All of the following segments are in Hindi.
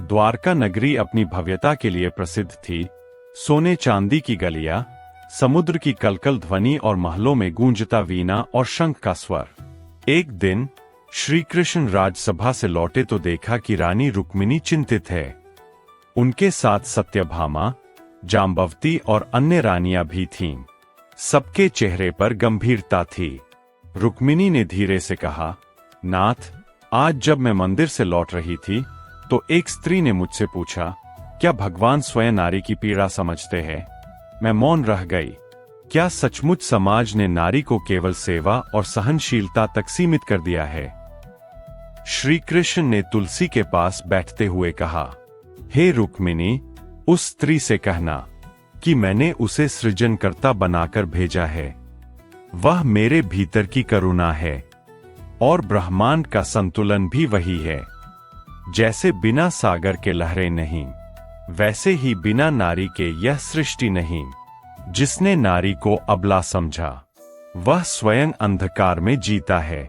द्वारका नगरी अपनी भव्यता के लिए प्रसिद्ध थी। सोने चांदी की गलियां, समुद्र की कलकल ध्वनि और महलों में गूंजता वीणा और शंख का स्वर। एक दिन श्री कृष्ण राजसभा से लौटे तो देखा कि रानी रुक्मिणी चिंतित है। उनके साथ सत्यभामा, जाम्बवती और अन्य रानियां भी थीं। सबके चेहरे पर गंभीरता थी। रुक्मिणी ने धीरे से कहा, नाथ, आज जब मैं मंदिर से लौट रही थी तो एक स्त्री ने मुझसे पूछा, क्या भगवान स्वयं नारी की पीड़ा समझते हैं? मैं मौन रह गई। क्या सचमुच समाज ने नारी को केवल सेवा और सहनशीलता तक सीमित कर दिया है? श्री कृष्ण ने तुलसी के पास बैठते हुए कहा, हे रुक्मिणी, उस स्त्री से कहना कि मैंने उसे सृजनकर्ता बनाकर भेजा है। वह मेरे भीतर की करुणा है और ब्रह्मांड का संतुलन भी वही है। जैसे बिना सागर के लहरें नहीं, वैसे ही बिना नारी के यह सृष्टि नहीं। जिसने नारी को अबला समझा, वह स्वयं अंधकार में जीता है।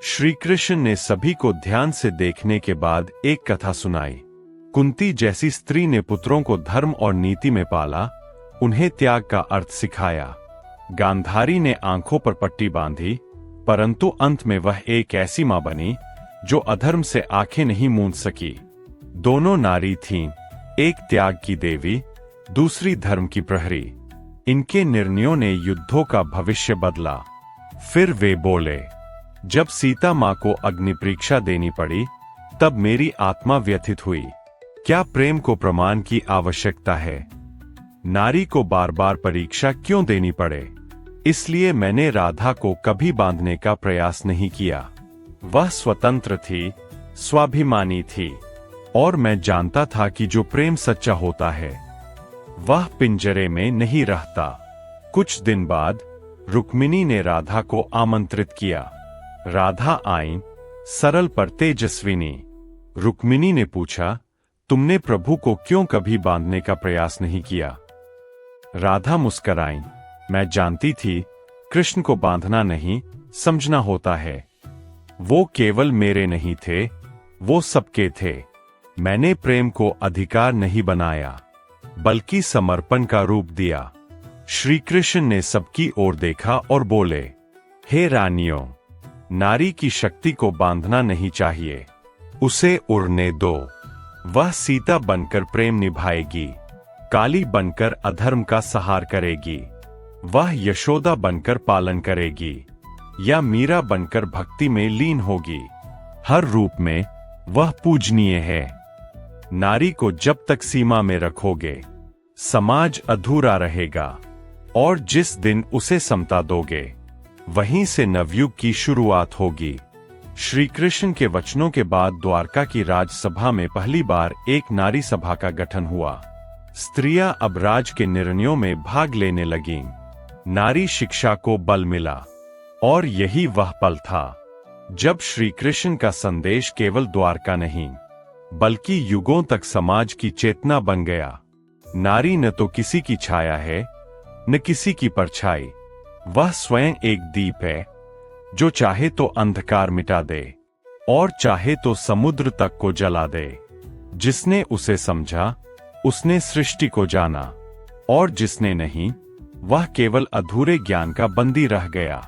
श्री कृष्ण ने सभी को ध्यान से देखने के बाद एक कथा सुनाई। कुंती जैसी स्त्री ने पुत्रों को धर्म और नीति में पाला, उन्हें त्याग का अर्थ सिखाया। गांधारी ने आंखों पर पट्टी बांधी, परंतु अंत में वह एक ऐसी मां बनी जो अधर्म से आंखें नहीं मूंद सकी। दोनों नारी थीं, एक त्याग की देवी, दूसरी धर्म की प्रहरी। इनके निर्णयों ने युद्धों का भविष्य बदला। फिर वे बोले, जब सीता मां को अग्नि परीक्षा देनी पड़ी, तब मेरी आत्मा व्यथित हुई। क्या प्रेम को प्रमाण की आवश्यकता है? नारी को बार बार परीक्षा क्यों देनी पड़े? इसलिए मैंने राधा को कभी बांधने का प्रयास नहीं किया। वह स्वतंत्र थी, स्वाभिमानी थी, और मैं जानता था कि जो प्रेम सच्चा होता है वह पिंजरे में नहीं रहता। कुछ दिन बाद रुक्मिणी ने राधा को आमंत्रित किया। राधा आईं, सरल पर तेजस्विनी। रुक्मिणी ने पूछा, तुमने प्रभु को क्यों कभी बांधने का प्रयास नहीं किया? राधा मुस्कुराईं, मैं जानती थी कृष्ण को बांधना नहीं, समझना होता है। वो केवल मेरे नहीं थे, वो सबके थे। मैंने प्रेम को अधिकार नहीं बनाया, बल्कि समर्पण का रूप दिया। श्री कृष्ण ने सबकी ओर देखा और बोले, हे रानियों, नारी की शक्ति को बांधना नहीं चाहिए, उसे उड़ने दो। वह सीता बनकर प्रेम निभाएगी, काली बनकर अधर्म का सहार करेगी, वह यशोदा बनकर पालन करेगी, या मीरा बनकर भक्ति में लीन होगी। हर रूप में वह पूजनीय है। नारी को जब तक सीमा में रखोगे, समाज अधूरा रहेगा, और जिस दिन उसे समता दोगे, वहीं से नवयुग की शुरुआत होगी। श्री कृष्ण के वचनों के बाद द्वारका की राजसभा में पहली बार एक नारी सभा का गठन हुआ। स्त्रियां अब राज के निर्णयों में भाग लेने लगीं। नारी शिक्षा को बल मिला, और यही वह पल था जब श्री कृष्ण का संदेश केवल द्वारका नहीं, बल्कि युगों तक समाज की चेतना बन गया। नारी न तो किसी की छाया है, न किसी की परछाई। वह स्वयं एक दीप है, जो चाहे तो अंधकार मिटा दे और चाहे तो समुद्र तक को जला दे। जिसने उसे समझा, उसने सृष्टि को जाना, और जिसने नहीं, वह केवल अधूरे ज्ञान का बंदी रह गया।